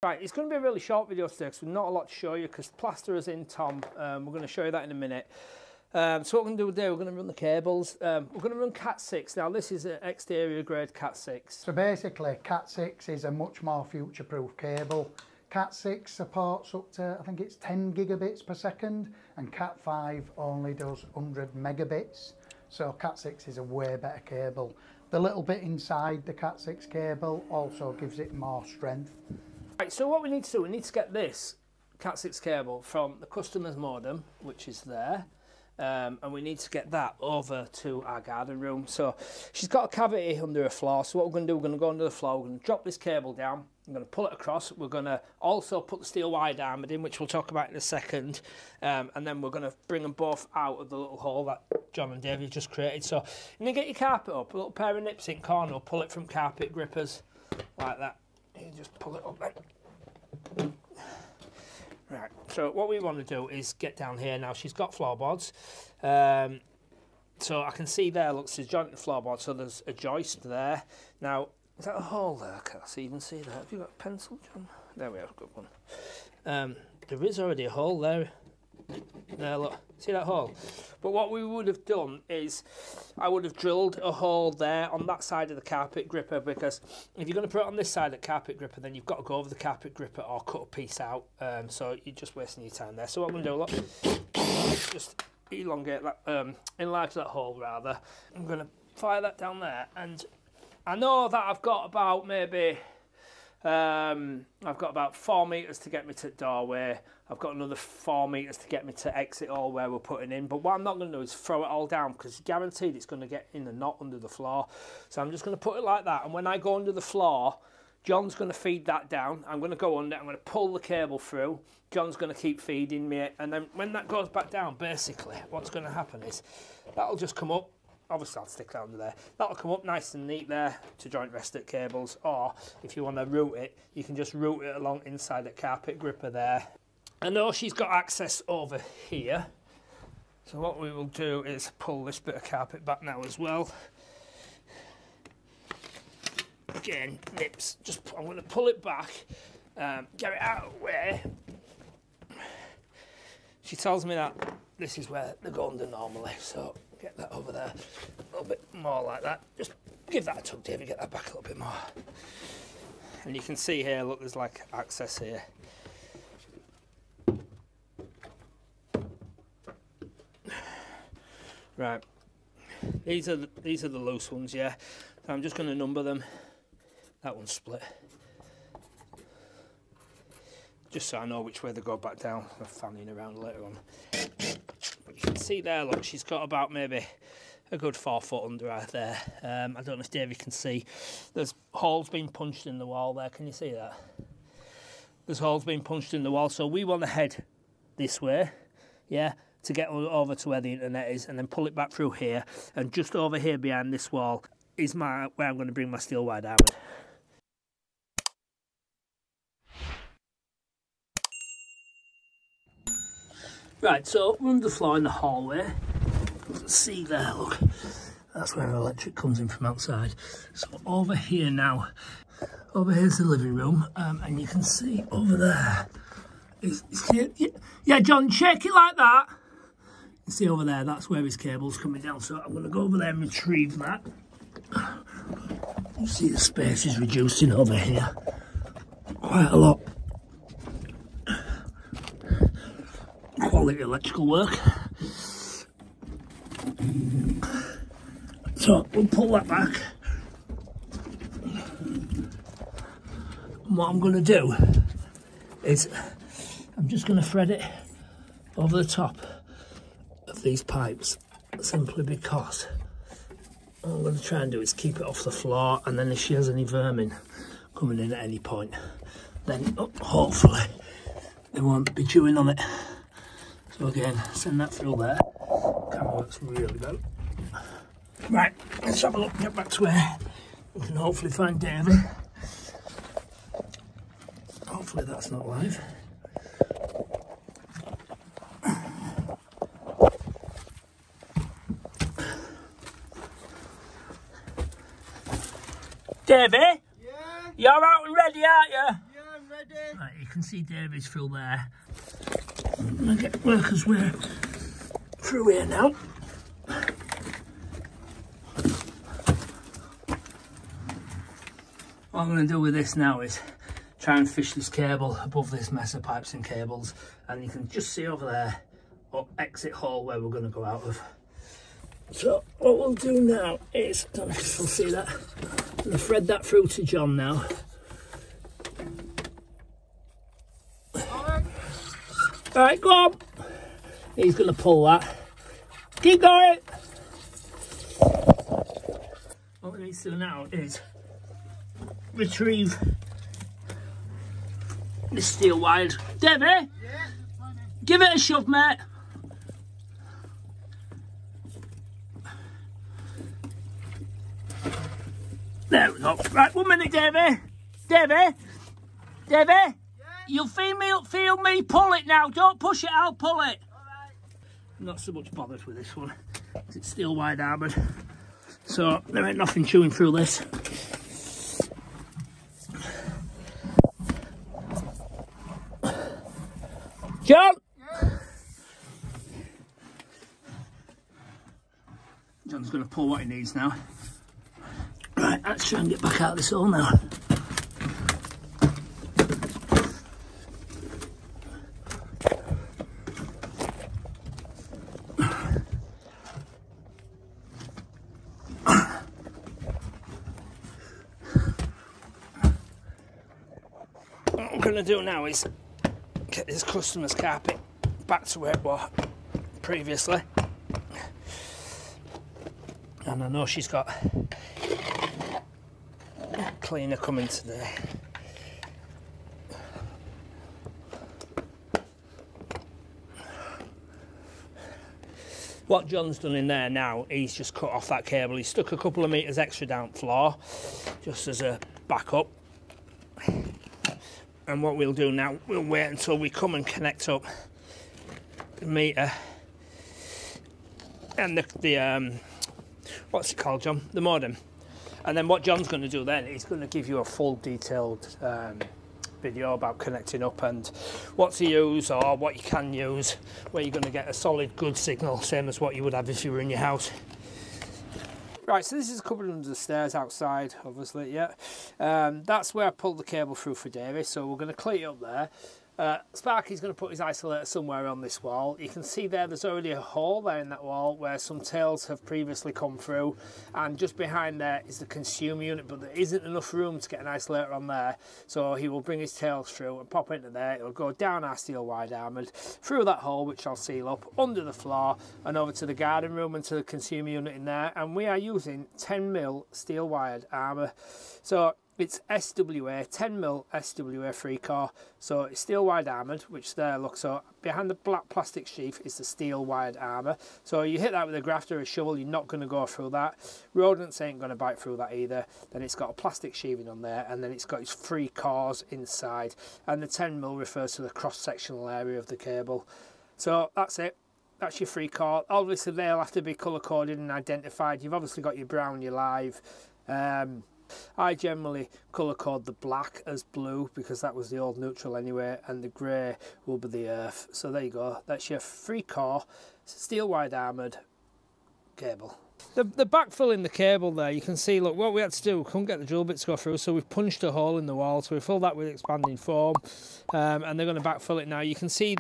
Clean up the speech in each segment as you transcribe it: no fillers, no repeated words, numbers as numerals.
Right, it's going to be a really short video today because we've not a lot to show you because the plasterer's in, Tom. We're going to show you that in a minute. So what we're going to do today, we're going to run the cables. We're going to run Cat 6. Now this is an exterior grade Cat 6. So basically Cat 6 is a much more future-proof cable. Cat 6 supports up to, I think it's 10 gigabits per second, and Cat 5 only does 100 megabits. So Cat 6 is a way better cable. The little bit inside the Cat 6 cable also gives it more strength. Right, so what we need to do, we need to get this Cat 6 cable from the customer's modem, which is there, and we need to get that over to our garden room. So she's got a cavity under her floor, so what we're going to do, we're going to go under the floor, we're going to drop this cable down, I'm going to pull it across, we're going to also put the steel wide armoured in, which we'll talk about in a second, and then we're going to bring them both out of the little hole that John and Davey just created. So you need to get your carpet up, a little pair of nips in corner, pull it from carpet grippers, like that. You just pull it up then. Right, so what we want to do is get down here. Now she's got floorboards, so I can see there, look, there's a joint in the floorboard, so there's a joist there. Now, is that a hole there? I can't even see that. Have you got a pencil, John? There we have, good one. There is already a hole there. There, look, see that hole? But what we would have done is I would have drilled a hole there on that side of the carpet gripper, because if you're going to put it on this side of the carpet gripper, then you've got to go over the carpet gripper or cut a piece out, so you're just wasting your time there. So what I'm going to do, look, just elongate that, enlarge that hole rather. I'm going to fire that down there, and I know that I've got about maybe I've got about 4 metres to get me to the doorway. I've got another 4 metres to get me to exit all where we're putting in. But what I'm not going to do is throw it all down, because guaranteed it's going to get in the knot under the floor. So I'm just going to put it like that. And when I go under the floor, John's going to feed that down. I'm going to go under, I'm going to pull the cable through. John's going to keep feeding me. And then when that goes back down, basically what's going to happen is that'll just come up. Obviously, I'll stick that under there. That'll come up nice and neat there to joint rest at cables. Or if you want to route it, you can just route it along inside the carpet gripper there. I know she's got access over here. So what we will do is pull this bit of carpet back now as well. Again, nips. I'm going to pull it back, get it out of the way. She tells me that this is where they go under normally, so get that over there a little bit more like that. Just give that a tug, David, get that back a little bit more. And you can see here, look, there's like access here. Right, these are the loose ones, yeah. So I'm just going to number them. That one's split, just so I know which way they go back down. I'm fanning around later on. But you can see there, look, she's got about maybe a good 4 foot under her there. I don't know if Davey can see. There's holes being punched in the wall there. Can you see that? There's holes being punched in the wall. So we want to head this way, yeah, to get over to where the internet is, and then pull it back through here. And just over here behind this wall is where I'm going to bring my steel wide armoured. Right, so we're under the floor in the hallway. See there, look, that's where electric comes in from outside. So over here now, over here's the living room, and you can see over there is yeah, John, shake it like that. You see over there, that's where his cable's coming down. So I'm going to go over there and retrieve that. You see the space is reducing over here quite a lot. Quality electrical work. So we'll pull that back. And what I'm going to do is I'm just going to thread it over the top of these pipes, simply because what I'm going to try and do is keep it off the floor, and then if she has any vermin coming in at any point, then hopefully they won't be chewing on it. So again, send that through there. Camera works really well. Right, let's have a look, get back to where we can hopefully find Davey. Hopefully that's not live. Davey? Yeah? You're out and ready, aren't you? Yeah, I'm ready. can see David's through there. I'm going to get workers' way through here now. What I'm going to do with this now is try and fish this cable above this mess of pipes and cables, and you can just see over there our exit hole where we're going to go out of. So what we'll do now is, I don't know if you'll see that, I'm going to thread that through to John now. Alright, go on. He's going to pull that. Keep going. What we need to do now is retrieve this steel wire. Debbie, yeah, give it a shove, mate. There we go. Right, 1 minute, Davey. Davey, yeah. You'll feel me pull it now. Don't push it, I'll pull it. All right. I'm not so much bothered with this one. It's steel wide armoured, so there ain't nothing chewing through this. John! Yeah. John's going to pull what he needs now. Right, let's try and get back out of this hole now. What I'm going to do now is get this customer's carpet back to where it was previously, and I know she's got a cleaner coming today. What John's done in there now, he's just cut off that cable. He stuck a couple of metres extra down floor just as a backup. And what we'll do now, we'll wait until we come and connect up the meter and the what's it called, John? The modem. And then what John's going to do then, he's going to give you a full detailed video about connecting up and what to use or what you can use, where you're going to get a solid, good signal, same as what you would have if you were in your house. Right, so this is covered under the stairs outside, obviously, yeah. That's where I pulled the cable through for Davey, so we're going to cleat it up there. Sparky's going to put his isolator somewhere on this wall. You can see there's already a hole there in that wall where some tails have previously come through, and just behind there is the consumer unit, but there isn't enough room to get an isolator on there, so he will bring his tails through and pop into there. It'll go down our steel wide armoured, through that hole which I'll seal up, under the floor and over to the garden room and to the consumer unit in there, and we are using 10mm steel wired armour. So it's SWA, 10mm SWA 3-core, so it's steel wide armoured, which there, look, so behind the black plastic sheath is the steel wired armour. So you hit that with a grafter or a shovel, you're not going to go through that. Rodents ain't going to bite through that either. Then it's got a plastic sheathing on there, and then it's got its 3 cores inside, and the 10mm refers to the cross-sectional area of the cable. So that's it. That's your 3-core. Obviously they'll have to be colour-coded and identified. You've obviously got your brown, your live. I generally colour code the black as blue because that was the old neutral anyway, and the grey will be the earth. So there you go, that's your 3-core steel wide armoured cable. The backfill in the cable there, you can see, look, what we had to do, we couldn't get the drill bit to go through, so we've punched a hole in the wall, so we filled that with expanding foam, and they're going to backfill it now. You can see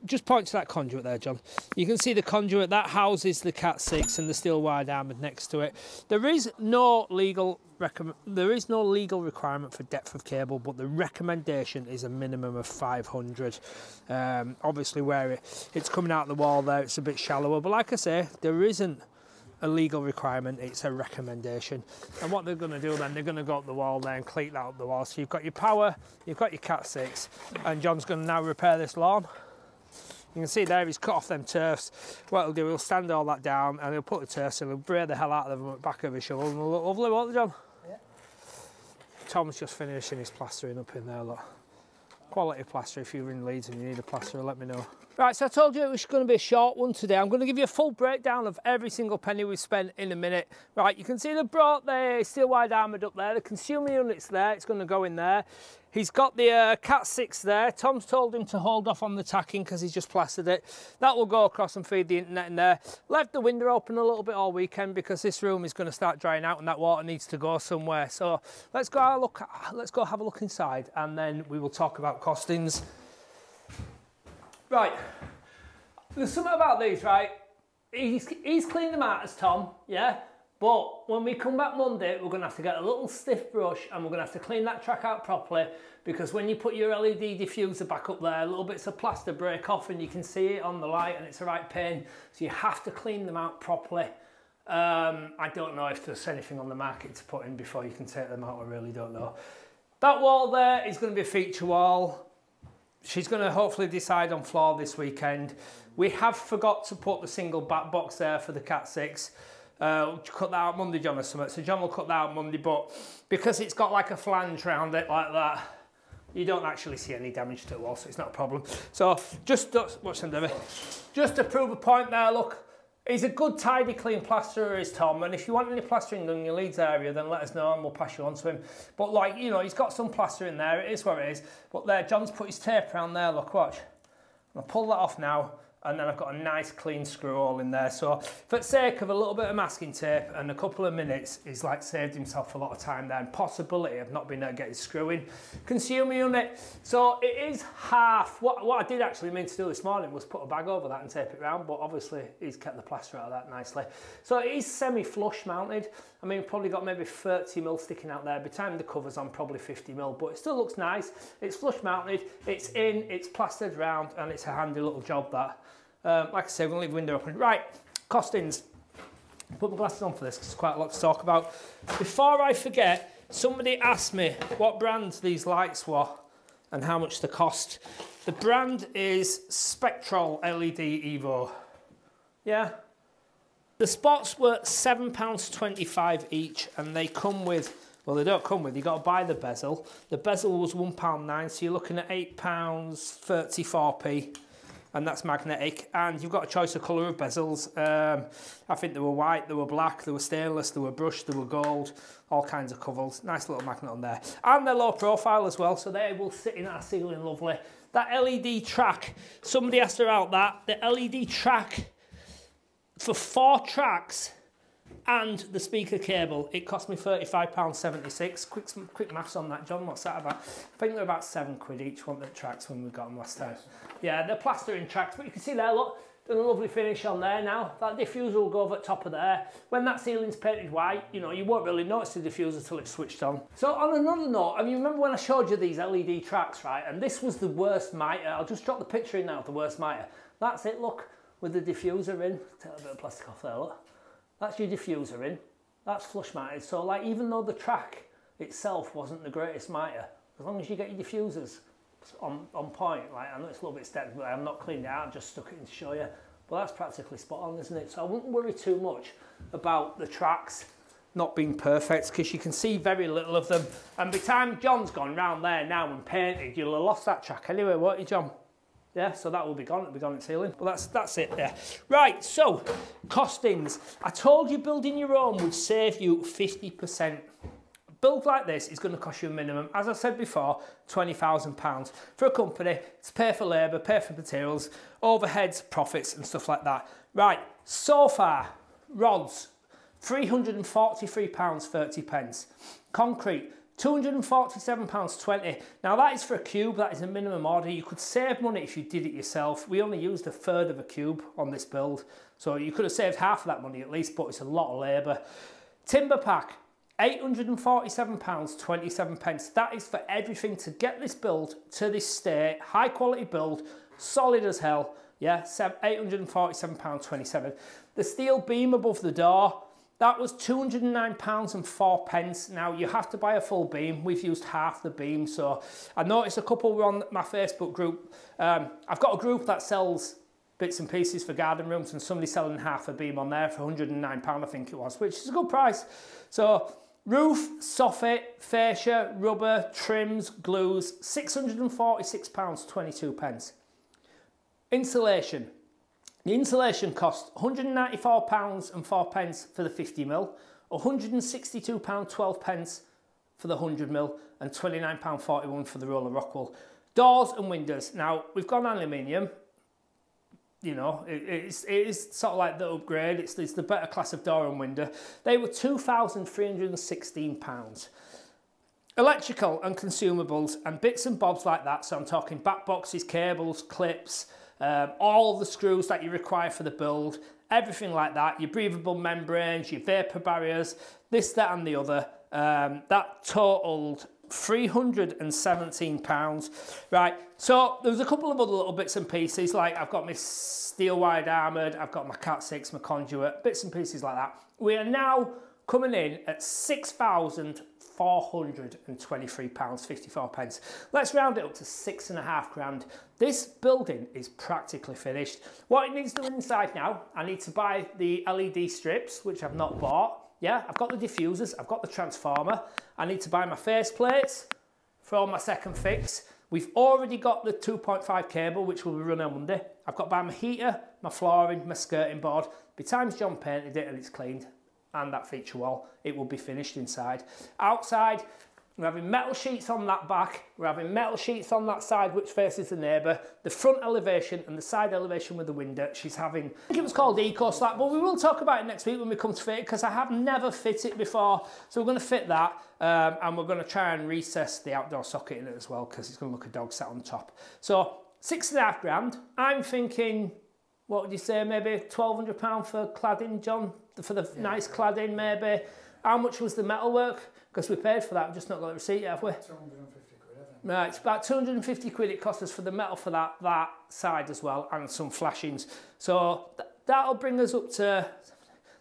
just point to that conduit there, John. You can see the conduit, that houses the Cat 6 and the steel wide armoured next to it. There is no legal requirement for depth of cable, but the recommendation is a minimum of 500. Obviously where it's coming out of the wall there, it's a bit shallower, but like I say, there isn't a legal requirement, it's a recommendation. And what they're going to do then, they're going to go up the wall there and cleat that up the wall. So you've got your power, you've got your Cat 6, and John's going to now repair this lawn. You can see there he's cut off them turfs. What he'll do, he'll stand all that down and he'll put the turfs in, he'll braid the hell out of them at the back of his shovel, and they'll look lovely, won't they, John? Yeah. Tom's just finishing his plastering up in there, look. Quality plaster. If you're in Leeds and you need a plasterer, let me know. Right, so I told you it was going to be a short one today. I'm going to give you a full breakdown of every single penny we've spent in a minute. Right, you can see the brought the steel wide armoured up there. The consumer unit's there. It's going to go in there. He's got the Cat 6 there. Tom's told him to hold off on the tacking because he's just plastered it. That will go across and feed the internet in there. Left the window open a little bit all weekend because this room is going to start drying out and that water needs to go somewhere. So let's go have a look inside and then we will talk about costings. Right, there's something about these, right? He's cleaned them out as Tom, yeah? But when we come back Monday, we're going to have to get a little stiff brush and we're going to have to clean that track out properly because when you put your LED diffuser back up there, little bits of plaster break off and you can see it on the light and it's a right pain. So you have to clean them out properly. I don't know if there's anything on the market to put in before you can take them out, I really don't know. That wall there is going to be a feature wall. She's going to hopefully decide on floor this weekend. We have forgot to put the single back box there for the Cat 6. Cut that out Monday, John, or something. So John will cut that out Monday, but because it's got like a flange around it like that, you don't actually see any damage to the wall, so it's not a problem. So just, watch them, Debbie. Just to prove a point there, look. He's a good, tidy, clean plasterer, is Tom, and if you want any plastering done in your Leeds area, then let us know and we'll pass you on to him. But like, you know, he's got some plaster in there, it is what it is. But there, John's put his tape around there, look, watch. I'll pull that off now, and then I've got a nice clean screw hole in there. So for the sake of a little bit of masking tape and a couple of minutes, he's like saved himself a lot of time there and possibility of not being able to get his screw in. Consumer unit, so it is half. What I did actually mean to do this morning was put a bag over that and tape it round, but obviously he's kept the plaster out of that nicely. So it is semi-flush mounted. I mean, probably got maybe 30mm sticking out there. By the time the cover's on, probably 50mm, but it still looks nice. It's flush mounted, it's in, it's plastered round, and it's a handy little job that. Like I say, we're going to leave the window open. Right, costings. Put my glasses on for this because there's quite a lot to talk about. Before I forget, somebody asked me what brand these lights were and how much they cost. The brand is Spectral LED Evo. Yeah. The spots were £7.25 each and they come with, well, they don't come with, you've got to buy the bezel. The bezel was £1.9, so you're looking at £8.34p. And that's magnetic, and you've got a choice of colour of bezels. I think they were white, they were black, they were stainless, they were brushed, they were gold, all kinds of covers. Nice little magnet on there. And they're low profile as well, so they will sit in our ceiling lovely. That LED track, somebody asked about that. The LED track for 4 tracks and the speaker cable, it cost me £35.76. Quick maths on that, John, what's that about? I think they're about £7 each, one of the tracks when we got them last time. Yeah, they're plastering tracks, but you can see there, look, done a lovely finish on there now. That diffuser will go over the top of there. When that ceiling's painted white, you know, you won't really notice the diffuser till it's switched on. So on another note, I mean, remember when I showed you these LED tracks, right? And this was the worst mitre. I'll just drop the picture in now of the worst mitre. That's it, look, with the diffuser in. Take a bit of plastic off there, look. That's your diffuser in. That's flush mounted. So like, even though the track itself wasn't the greatest mitre, as long as you get your diffusers on point, like, I know it's a little bit stepped, but I'm not cleaned it out, I've just stuck it in to show you. But that's practically spot on, isn't it? So I wouldn't worry too much about the tracks not being perfect because you can see very little of them. And by the time John's gone round there now and painted, you'll have lost that track anyway, won't you, John? Yeah, so that will be gone, it'll be gone in ceiling. Well, that's it there. Right, so, costings. I told you building your own would save you 50%. A build like this is going to cost you a minimum, as I said before, £20,000 for a company to pay for labour, pay for materials, overheads, profits and stuff like that. Right, so far, rods, £343.30. Concrete, £247.20. Now that is for a cube, that is a minimum order. You could save money if you did it yourself. We only used 1/3 of a cube on this build, so you could have saved half of that money at least, but it's a lot of labour. Timber pack, £847.27. That is for everything to get this build to this state, high quality build, solid as hell. Yeah, £847.27. The steel beam above the door, that was £209.04. Now, you have to buy a full beam. We've used half the beam. So I noticed a couple were on my Facebook group. I've got a group that sells bits and pieces for garden rooms and somebody's selling half a beam on there for £109, I think it was, which is a good price. So roof, soffit, fascia, rubber, trims, glues, £646.22. Insulation. The insulation cost £194.04 for the 50mm, £162.12 for the 100mm, and £29.41 for the roll of Raffall. Doors and windows. Now, we've gone aluminium. You know, it is sort of like the upgrade. It's the better class of door and window. They were £2,316. Electrical and consumables and bits and bobs like that. So I'm talking back boxes, cables, clips, all the screws that you require for the build, everything like that. Your breathable membranes, your vapor barriers, this, that, and the other. That totaled £317. Right, so there was a couple of other little bits and pieces, like I've got my steel wide armoured, I've got my Cat 6, my conduit, bits and pieces like that. We are now coming in at £6,423.54. Let's round it up to £6,500. This building is practically finished. What it needs doing inside now, I need to buy the LED strips, which I've not bought. Yeah, I've got the diffusers, I've got the transformer. I need to buy my face plates for my second fix. We've already got the 2.5 cable, which will be running on Monday. I've got to buy my heater, my flooring, my skirting board. By the time John painted it and it's cleaned, and that feature wall, it will be finished inside. Outside, we're having metal sheets on that back, we're having metal sheets on that side which faces the neighbour, the front elevation and the side elevation with the window. She's having, I think it was called Eco Slab, but we will talk about it next week when we come to fit it, because I have never fit it before. So we're going to fit that, and we're going to try and recess the outdoor socket in it as well, because it's going to look a dog sat on top. So £6,500. I'm thinking, what would you say, maybe £1,200 for cladding, John? For the nice cladding, maybe. How much was the metal work? Because we paid for that, we've just not got the receipt yet, have we? 250 quid, I think. Right, it's about 250 quid it cost us for the metal for that side as well, and some flashings. So that'll bring us up to,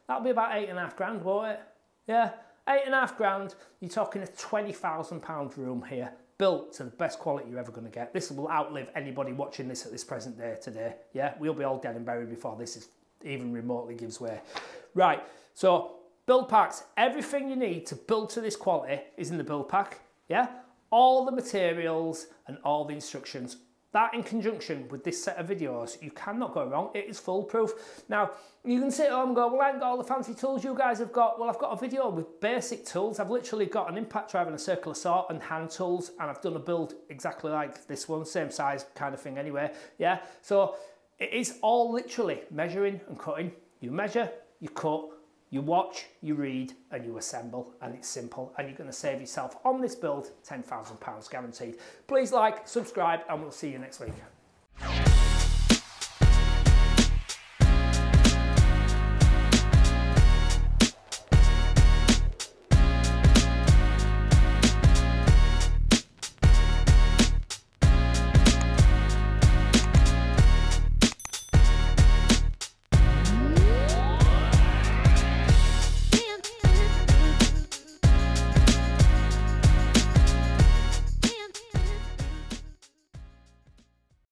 that'll be about £8,500, won't it? Yeah, £8,500. You're talking a £20,000 room here, built to the best quality you're ever going to get. This will outlive anybody watching this at this present day today. Yeah, we'll be all dead and buried before this is even remotely gives way. Right, so build packs, everything you need to build to this quality is in the build pack, yeah? All the materials and all the instructions. That in conjunction with this set of videos, you cannot go wrong. It is foolproof. Now, you can sit at home and go, well, I ain't got all the fancy tools you guys have got. Well, I've got a video with basic tools. I've literally got an impact drive and a circular saw and hand tools, and I've done a build exactly like this one, same size kind of thing anyway, yeah? So it is all literally measuring and cutting. You measure, you cut, you watch, you read, and you assemble, and it's simple, and you're going to save yourself on this build £10,000 guaranteed. Please like, subscribe, and we'll see you next week.